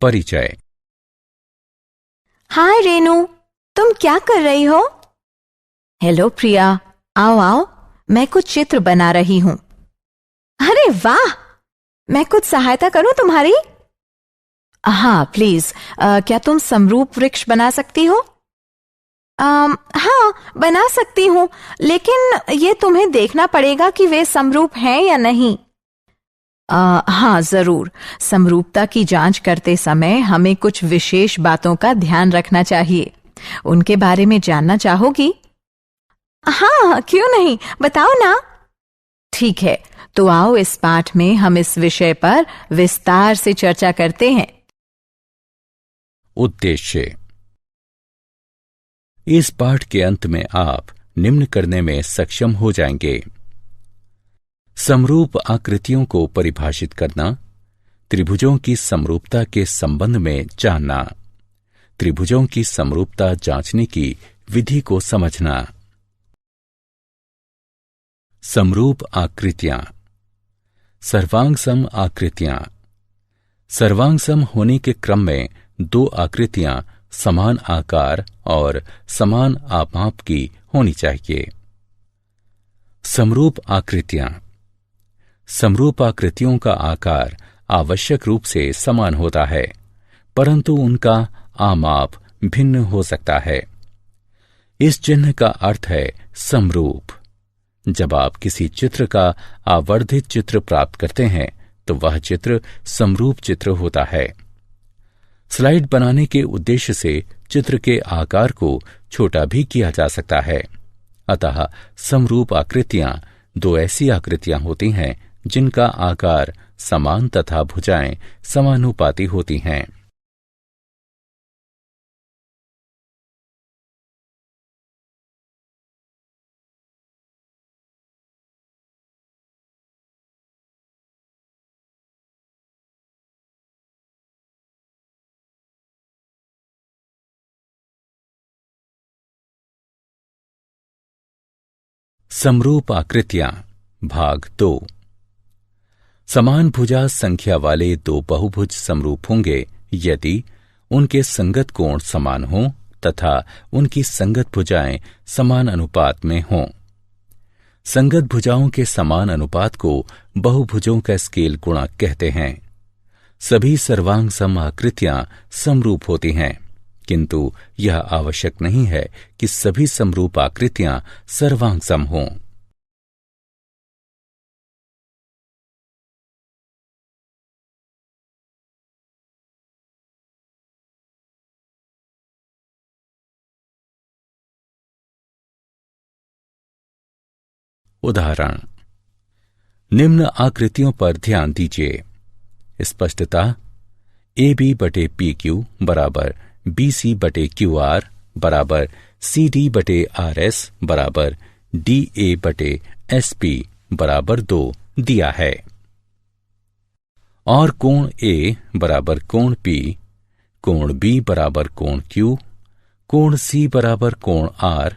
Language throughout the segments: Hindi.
परिचय। हाय रेनू, तुम क्या कर रही हो? हेलो प्रिया, आओ आओ, मैं कुछ चित्र बना रही हूँ। अरे वाह, मैं कुछ सहायता करूँ तुम्हारी? हाँ प्लीज, क्या तुम समरूप वृक्ष बना सकती हो? हाँ बना सकती हूँ, लेकिन ये तुम्हें देखना पड़ेगा कि वे समरूप हैं या नहीं। हाँ जरूर, समरूपता की जांच करते समय हमें कुछ विशेष बातों का ध्यान रखना चाहिए। उनके बारे में जानना चाहोगी? हाँ क्यों नहीं, बताओ ना। ठीक है, तो आओ इस पाठ में हम इस विषय पर विस्तार से चर्चा करते हैं। उद्देश्य। इस पाठ के अंत में आप निम्न करने में सक्षम हो जाएंगे: समरूप आकृतियों को परिभाषित करना, त्रिभुजों की समरूपता के संबंध में जानना, त्रिभुजों की समरूपता जांचने की विधि को समझना। समरूप आकृतियां। सर्वांगसम आकृतियां। सर्वांगसम होने के क्रम में दो आकृतियां समान आकार और समान आपाप की होनी चाहिए। समरूप आकृतियां। समरूप आकृतियों का आकार आवश्यक रूप से समान होता है, परंतु उनका आमाप भिन्न हो सकता है। इस चिन्ह का अर्थ है समरूप। जब आप किसी चित्र का आवर्धित चित्र प्राप्त करते हैं तो वह चित्र समरूप चित्र होता है। स्लाइड बनाने के उद्देश्य से चित्र के आकार को छोटा भी किया जा सकता है। अतः समरूप आकृतियां दो ऐसी आकृतियां होती हैं जिनका आकार समान तथा भुजाएं समानुपाती होती हैं। समरूप आकृतियां भाग 2। समान भुजा संख्या वाले दो बहुभुज समरूप होंगे यदि उनके संगत कोण समान हों तथा उनकी संगत भुजाएं समान अनुपात में हों। संगत भुजाओं के समान अनुपात को बहुभुजों का स्केल गुणक कहते हैं। सभी सर्वांग सम आकृतियां समरूप होती हैं, किंतु यह आवश्यक नहीं है कि सभी समरूप आकृतियां सर्वांग सम हों। उदाहरण: निम्न आकृतियों पर ध्यान दीजिए। स्पष्टता: ए बी बटे पी क्यू बराबर बी सी बटे क्यू आर बराबर सी डी बटे आर एस बराबर डी ए बटे एस पी बराबर 2 दिया है। और कोण ए बराबर कोण पी, कोण बी बराबर कोण क्यू, कोण सी बराबर कोण आर,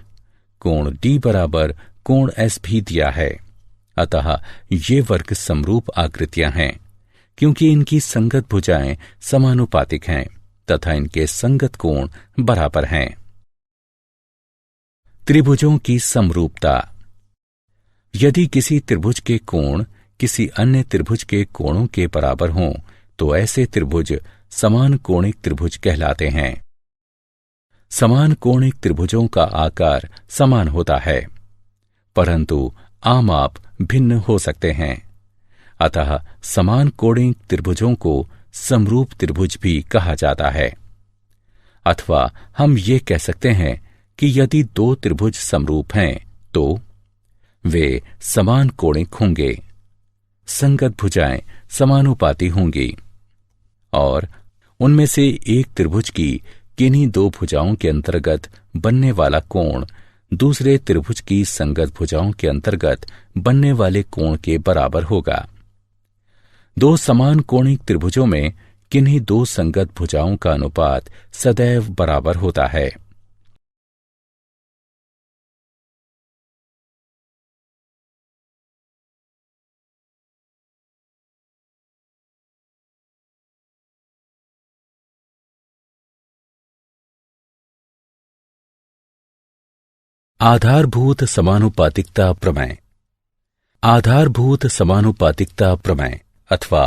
कोण डी बराबर कोण एस भी दिया है। अतः ये वर्ग समरूप आकृतियां हैं क्योंकि इनकी संगत भुजाएं समानुपातिक हैं तथा इनके संगत कोण बराबर हैं। त्रिभुजों की समरूपता। यदि किसी त्रिभुज के कोण किसी अन्य त्रिभुज के कोणों के बराबर हों तो ऐसे त्रिभुज समान कोणिक त्रिभुज कहलाते हैं। समान कोणिक त्रिभुजों का आकार समान होता है, परंतु आमाप भिन्न हो सकते हैं। अतः समान कोणिक त्रिभुजों को समरूप त्रिभुज भी कहा जाता है। अथवा हम ये कह सकते हैं कि यदि दो त्रिभुज समरूप हैं तो वे समान कोणिक होंगे, संगत भुजाएं समानुपाती होंगी और उनमें से एक त्रिभुज की किन्हीं दो भुजाओं के अंतर्गत बनने वाला कोण दूसरे त्रिभुज की संगत भुजाओं के अंतर्गत बनने वाले कोण के बराबर होगा। दो समान कोणिक त्रिभुजों में किन्हीं दो संगत भुजाओं का अनुपात सदैव बराबर होता है। आधारभूत समानुपातिकता प्रमेय। आधारभूत समानुपातिकता प्रमेय अथवा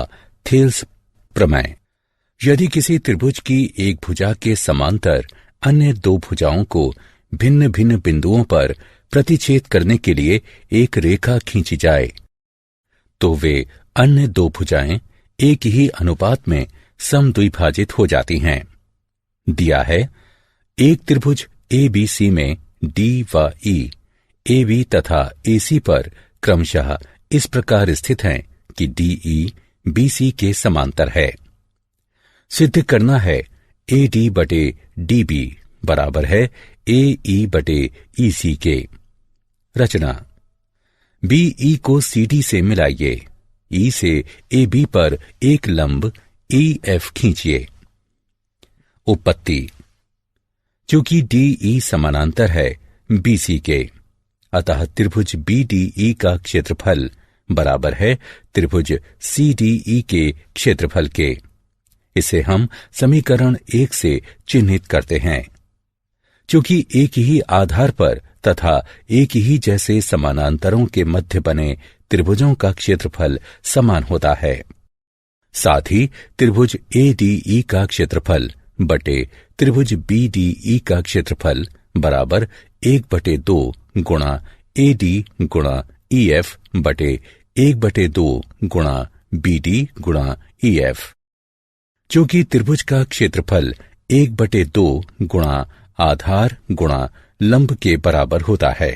थेल्स प्रमेय। यदि किसी त्रिभुज की एक भुजा के समांतर अन्य दो भुजाओं को भिन्न भिन्न बिंदुओं पर प्रतिच्छेद करने के लिए एक रेखा खींची जाए, तो वे अन्य दो भुजाएं एक ही अनुपात में समद्विभाजित हो जाती हैं। दिया है, एक त्रिभुज ABC में D व E, AB तथा AC पर क्रमशः इस प्रकार स्थित हैं कि DE BC के समांतर है। सिद्ध करना है AD बटे DB बराबर है AE बटे EC के। रचना, BE को CD से मिलाइए, E से AB पर एक लंब EF खींचिए। उपपत्ति, चूंकि DE समानांतर है BC के, अतः त्रिभुज BDE का क्षेत्रफल बराबर है त्रिभुज CDE के क्षेत्रफल के। इसे हम समीकरण 1 से चिन्हित करते हैं। चूंकि एक ही आधार पर तथा एक ही जैसे समानांतरों के मध्य बने त्रिभुजों का क्षेत्रफल समान होता है, साथ ही त्रिभुज ADE का क्षेत्रफल बटे त्रिभुज BDE का क्षेत्रफल बराबर 1/2 गुणा AD गुणा EF बटे 1/2 गुणा BD गुणा EF। चूंकि त्रिभुज का क्षेत्रफल 1/2 गुणा आधार गुणा लंब के बराबर होता है,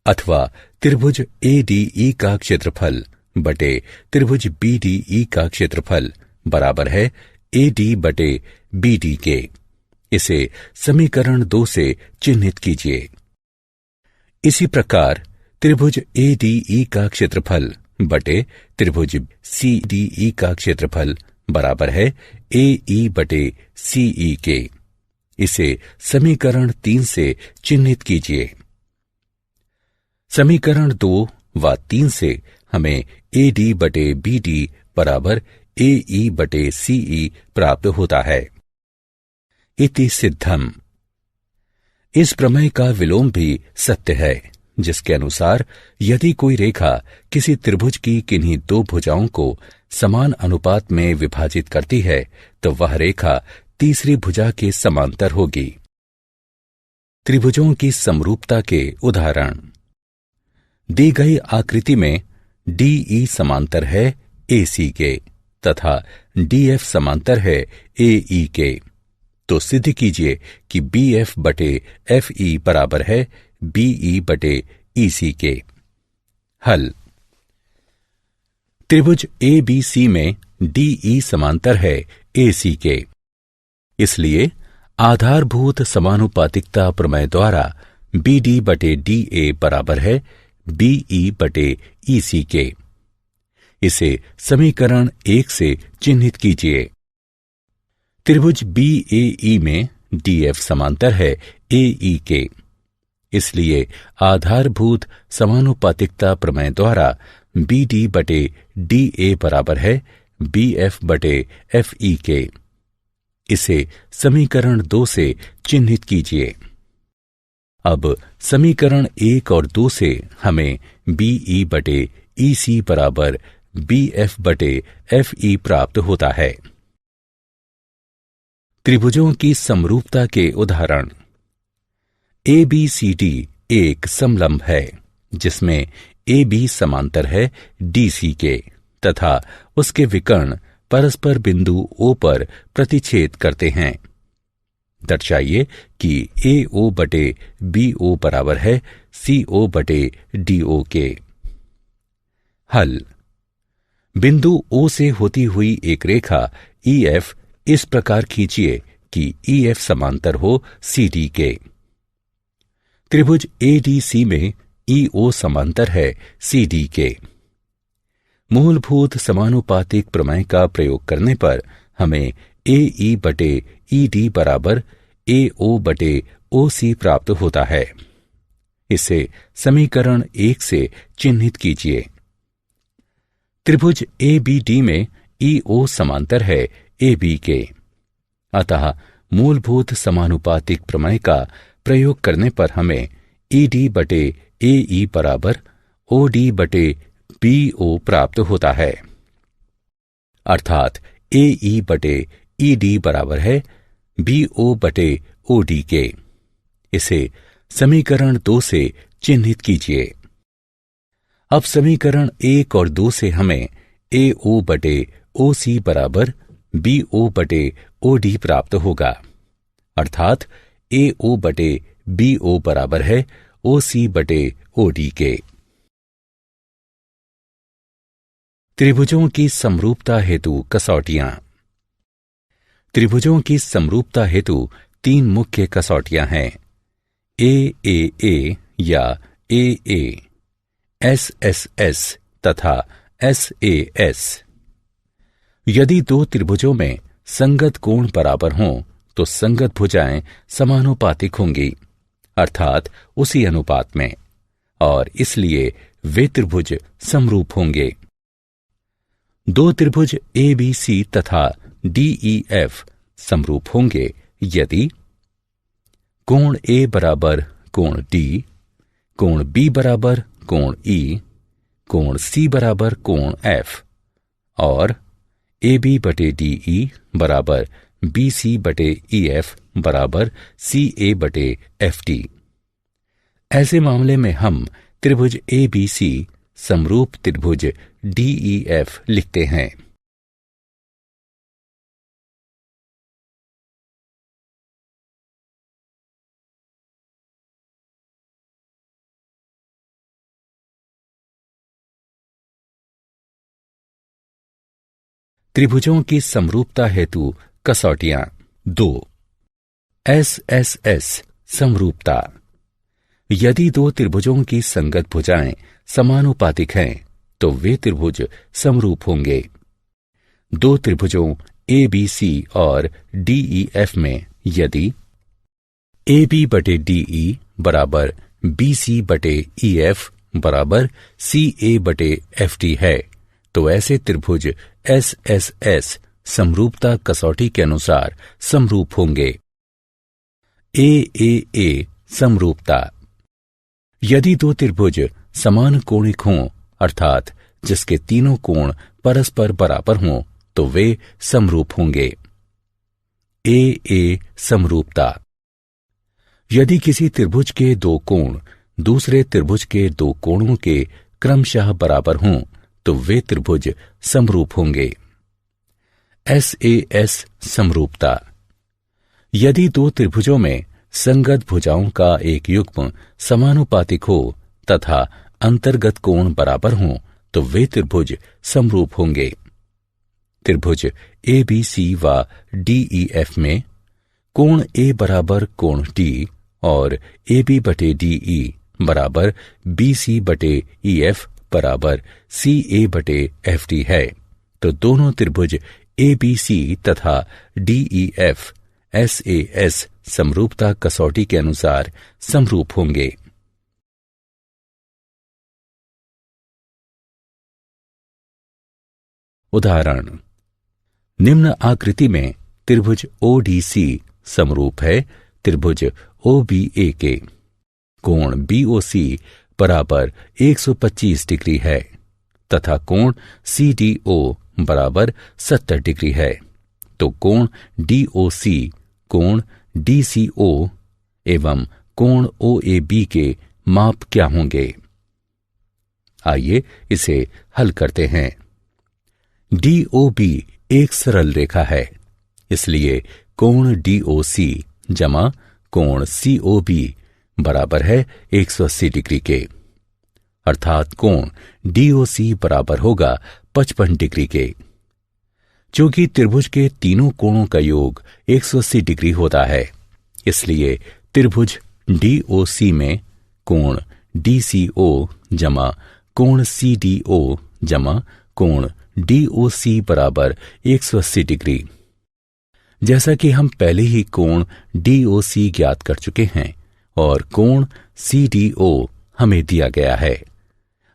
अथवा त्रिभुज ADE का क्षेत्रफल बटे त्रिभुज BDE का क्षेत्रफल बराबर है AD बटे BD के। इसे समीकरण 2 से चिन्हित कीजिए। इसी प्रकार त्रिभुज ADE का क्षेत्रफल बटे त्रिभुज CDE का क्षेत्रफल बराबर है AE बटे CE के। इसे समीकरण 3 से चिन्हित कीजिए। समीकरण 2 व 3 से हमें AD बटे BD बराबर AE बटे CE प्राप्त होता है। इति सिद्धम। इस प्रमेय का विलोम भी सत्य है, जिसके अनुसार यदि कोई रेखा किसी त्रिभुज की किन्हीं दो भुजाओं को समान अनुपात में विभाजित करती है, तो वह रेखा तीसरी भुजा के समांतर होगी। त्रिभुजों की समरूपता के उदाहरण। दी गई आकृति में DE समांतर है AC के तथा DF समांतर है AE के, तो सिद्ध कीजिए कि BF बटे FE बराबर है BE बटे EC के। हल। त्रिभुज ABC में DE समांतर है AC के, इसलिए आधारभूत समानुपातिकता प्रमेय द्वारा BD बटे DA बराबर है BE बटे EC के। इसे समीकरण 1 से चिन्हित कीजिए। त्रिभुज BAE में DF समांतर है AE के, इसलिए आधारभूत समानुपातिकता प्रमेय द्वारा BD बटे DA बराबर है BF बटे FE के। इसे समीकरण 2 से चिन्हित कीजिए। अब समीकरण 1 और 2 से हमें BE बटे EC बराबर BF बटे FE प्राप्त होता है। त्रिभुजों की समरूपता के उदाहरण। ABCD एक समलंब है, जिसमें AB समांतर है DC के तथा उसके विकर्ण परस्पर बिंदु O पर प्रतिच्छेद करते हैं। दर्शाइए कि AO बटे BO बराबर है CO बटे DO के। हल। बिंदु O से होती हुई एक रेखा EF इस प्रकार खींचिए कि EF समांतर हो CD के। त्रिभुज ADC में EO समांतर है CD के। मूलभूत समानुपातिक प्रमेय का प्रयोग करने पर हमें AE बटे ED बराबर AO बटे OC प्राप्त होता है। इसे समीकरण 1 से चिन्हित कीजिए। त्रिभुज ABD में EO समांतर है AB के, अतः मूलभूत समानुपातिक प्रमेय का प्रयोग करने पर हमें ED बटे AE बराबर OD बटे BO प्राप्त होता है, अर्थात AE बटे ED बराबर है BO बटे OD के। इसे समीकरण 2 से चिन्हित कीजिए। अब समीकरण 1 और 2 से हमें AO बटे OC बराबर BO बटे OD प्राप्त होगा, अर्थात AO बटे BO बराबर है OC बटे OD के। त्रिभुजों की समरूपता हेतु कसौटियां। त्रिभुजों की समरूपता हेतु 3 मुख्य कसौटियां हैं, AAA या AA, SSS तथा SAS। यदि 2 त्रिभुजों में संगत कोण बराबर हों तो संगत भुजाएं समानुपातिक होंगी, अर्थात उसी अनुपात में, और इसलिए वे त्रिभुज समरूप होंगे। 2 त्रिभुज ABC तथा DEF समरूप होंगे यदि कोण A बराबर कोण D, कोण B बराबर कोण E, कोण C बराबर कोण F और AB बटे DE बराबर BC बटे EF बराबर CA बटे FD। ऐसे मामले में हम त्रिभुज ABC समरूप त्रिभुज DEF लिखते हैं। त्रिभुजों की समरूपता हेतु कसौटियां 2। SSS समरूपता। यदि 2 त्रिभुजों की संगत भुजाएं समानुपातिक हैं तो वे त्रिभुज समरूप होंगे। 2 त्रिभुजों ABC और DEF में यदि AB बटे DE बराबर BC बटे EF बराबर CA बटे FD है तो ऐसे त्रिभुज SSS समरूपता कसौटी के अनुसार समरूप होंगे। AAA समरूपता। यदि 2 त्रिभुज समान कोणिक हों, अर्थात जिसके तीनों कोण परस्पर बराबर हों, तो वे समरूप होंगे। AA समरूपता। यदि किसी त्रिभुज के 2 कोण दूसरे त्रिभुज के 2 कोणों के क्रमशः बराबर हों तो वे त्रिभुज समरूप होंगे। SAS समरूपता। यदि 2 त्रिभुजों में संगत भुजाओं का एक युग्म समानुपातिक हो तथा अंतर्गत कोण बराबर हों तो वे त्रिभुज समरूप होंगे। त्रिभुज ABC व DEF में कोण A बराबर कोण D और AB बटे DE बराबर BC बटे EF बराबर CA बटे FD है तो दोनों त्रिभुज ABC तथा DEF SAS समरूपता कसौटी के अनुसार समरूप होंगे। उदाहरण, निम्न आकृति में त्रिभुज ODC समरूप है त्रिभुज OBA के। कोण BOC बराबर 125 डिग्री है तथा कोण CDO बराबर 70 डिग्री है तो कोण DOC, कोण DCO एवं कोण OAB के माप क्या होंगे? आइए इसे हल करते हैं। DOB एक सरल रेखा है, इसलिए कोण DOC जमा कोण COB बराबर है 180 डिग्री के, अर्थात कोण DOC बराबर होगा 55 डिग्री के। चूंकि त्रिभुज के तीनों कोणों का योग 180 डिग्री होता है, इसलिए त्रिभुज DOC में कोण DCO जमा कोण CDO जमा कोण DOC बराबर 180 डिग्री। जैसा कि हम पहले ही कोण DOC ज्ञात कर चुके हैं और कोण CDO हमें दिया गया है,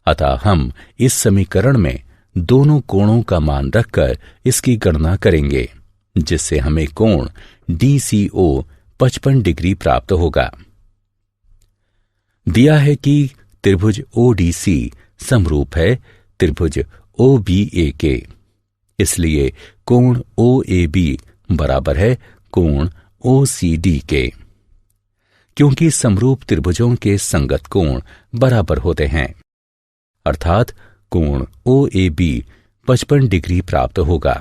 अतः हम इस समीकरण में दोनों कोणों का मान रखकर इसकी गणना करेंगे, जिससे हमें कोण DCO 55 डिग्री प्राप्त होगा। दिया है कि त्रिभुज ODC समरूप है त्रिभुज OBA के, इसलिए कोण OAB बराबर है कोण OCD के। क्योंकि समरूप त्रिभुजों के संगत कोण बराबर होते हैं, अर्थात कोण OAB 55 डिग्री प्राप्त होगा।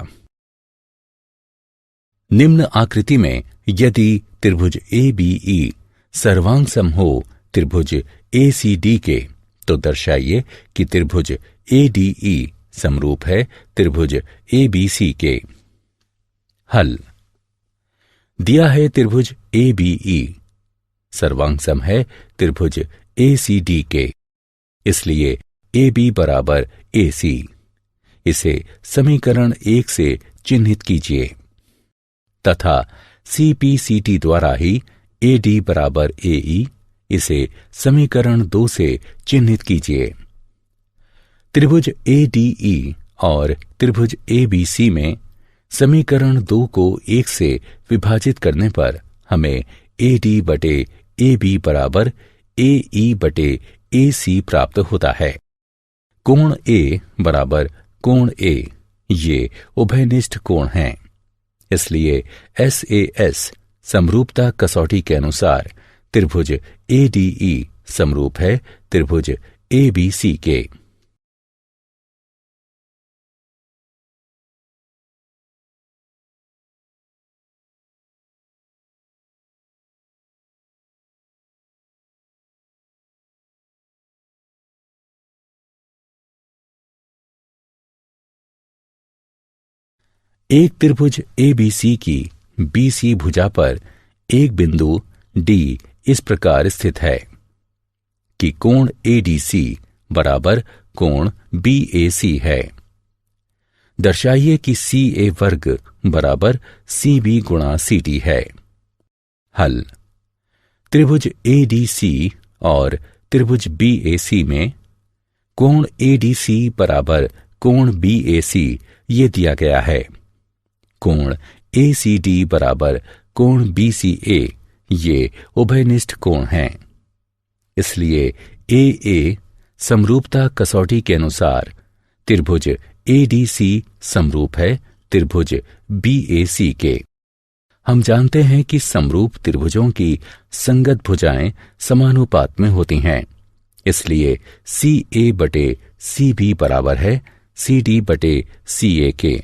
निम्न आकृति में यदि त्रिभुज ABE सर्वांग हो त्रिभुज ACD के, तो दर्शाइए कि त्रिभुज ADE समरूप है त्रिभुज ABC के। हल। दिया है त्रिभुज ABE सर्वांग है त्रिभुज ACD के, इसलिए AB बराबर AC। इसे समीकरण 1 से चिन्हित कीजिए तथा CPCT द्वारा ही AD बराबर AE इसे समीकरण 2 से चिन्हित कीजिए। त्रिभुज ADE और त्रिभुज ABC में समीकरण 2 को 1 से विभाजित करने पर हमें AD बटे AB बराबर AE बटे AC प्राप्त होता है। कोण A बराबर कोण A ये उभयनिष्ठ कोण हैं, इसलिए SAS समरूपता कसौटी के अनुसार त्रिभुज ADE समरूप है त्रिभुज ABC के। एक त्रिभुज ABC की BC भुजा पर एक बिंदु D इस प्रकार स्थित है कि कोण ADC बराबर कोण BAC है। दर्शाइए कि CA वर्ग बराबर CB गुणा CD है। हल। त्रिभुज ADC और त्रिभुज BAC में कोण ADC बराबर कोण BAC ये दिया गया है। कोण ACD बराबर कोण BCA ये उभयनिष्ठ कोण हैं, इसलिए AA समरूपता कसौटी के अनुसार त्रिभुज ADC समरूप है त्रिभुज BAC के। हम जानते हैं कि समरूप त्रिभुजों की संगत भुजाएं समानुपात में होती हैं, इसलिए CA बटे CB बराबर है CD बटे CA के,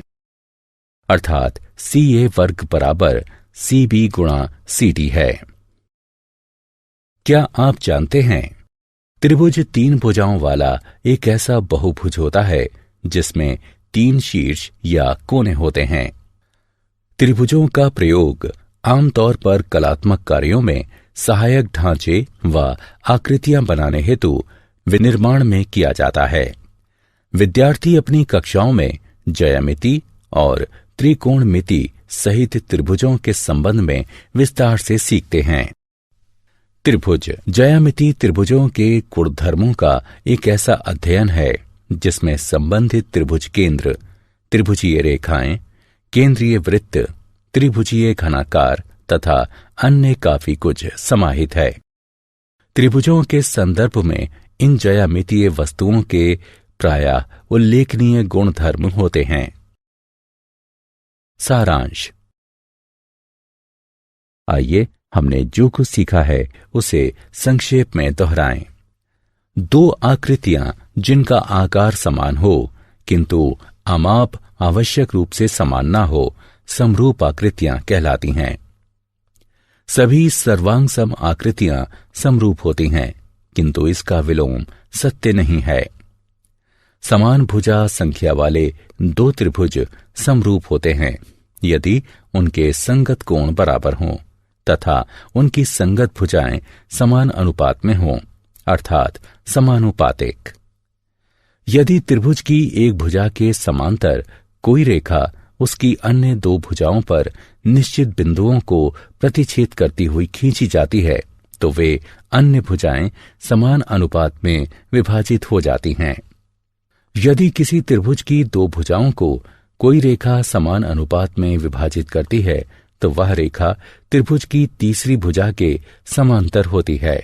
अर्थात CA वर्ग बराबर CB गुणा CD है। क्या आप जानते हैं त्रिभुज 3 भुजाओं वाला एक ऐसा बहुभुज होता है जिसमें 3 शीर्ष या कोने होते हैं। त्रिभुजों का प्रयोग आमतौर पर कलात्मक कार्यों में सहायक ढांचे व आकृतियां बनाने हेतु विनिर्माण में किया जाता है। विद्यार्थी अपनी कक्षाओं में ज्यामिति और त्रिकोणमिति सहित त्रिभुजों के संबंध में विस्तार से सीखते हैं। त्रिभुज ज्यामिति त्रिभुजों के गुणधर्मों का एक ऐसा अध्ययन है जिसमें संबंधित त्रिभुज केंद्र, त्रिभुजीय रेखाएं, केंद्रीय वृत्त, त्रिभुजीय घनाकार तथा अन्य काफी कुछ समाहित है। त्रिभुजों के संदर्भ में इन ज्यामितीय वस्तुओं के प्रायः उल्लेखनीय गुणधर्म होते हैं। सारांश। आइए हमने जो कुछ सीखा है उसे संक्षेप में दोहराएं। 2 आकृतियां जिनका आकार समान हो किंतु आमाप आवश्यक रूप से समान ना हो समरूप आकृतियां कहलाती हैं। सभी सर्वांग सम आकृतियां समरूप होती हैं किंतु इसका विलोम सत्य नहीं है। समान भुजा संख्या वाले 2 त्रिभुज समरूप होते हैं यदि उनके संगत कोण बराबर हों तथा उनकी संगत भुजाएं समान अनुपात में हों, अर्थात समानुपातिक। यदि त्रिभुज की एक भुजा के समांतर कोई रेखा उसकी अन्य 2 भुजाओं पर निश्चित बिंदुओं को प्रतिच्छेद करती हुई खींची जाती है तो वे अन्य भुजाएं समान अनुपात में विभाजित हो जाती हैं। यदि किसी त्रिभुज की 2 भुजाओं को कोई रेखा समान अनुपात में विभाजित करती है तो वह रेखा त्रिभुज की तीसरी भुजा के समांतर होती है।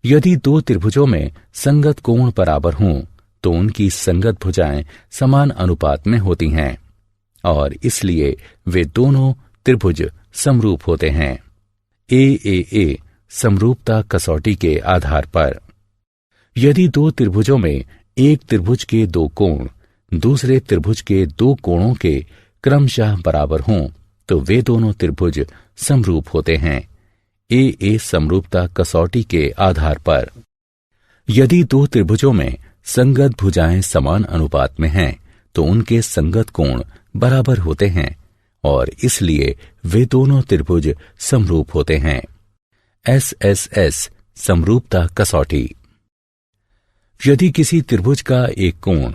यदि दो त्रिभुजों में संगत कोण बराबर हों तो उनकी संगत भुजाएं समान अनुपात में होती हैं और इसलिए वे दोनों त्रिभुज समरूप होते हैं। ए समरूपता कसौटी के आधार पर यदि दो त्रिभुजों में एक त्रिभुज के दो कोण दूसरे त्रिभुज के दो कोणों के क्रमशः बराबर हों तो वे दोनों त्रिभुज समरूप होते हैं। ए समरूपता कसौटी के आधार पर यदि दो त्रिभुजों में संगत भुजाएं समान अनुपात में हैं तो उनके संगत कोण बराबर होते हैं और इसलिए वे दोनों त्रिभुज समरूप होते हैं। एस समरूपता कसौटी यदि किसी त्रिभुज का एक कोण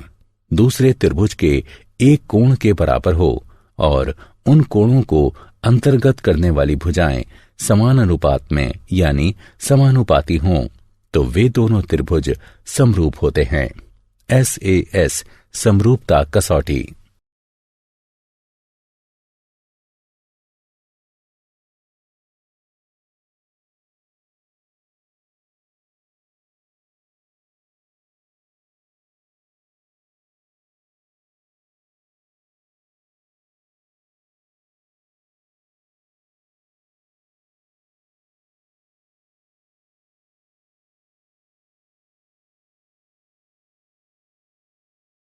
दूसरे त्रिभुज के एक कोण के बराबर हो और उन कोणों को अंतर्गत करने वाली भुजाएं समान अनुपात में यानी समानुपाती हों तो वे दोनों त्रिभुज समरूप होते हैं। एस समरूपता कसौटी।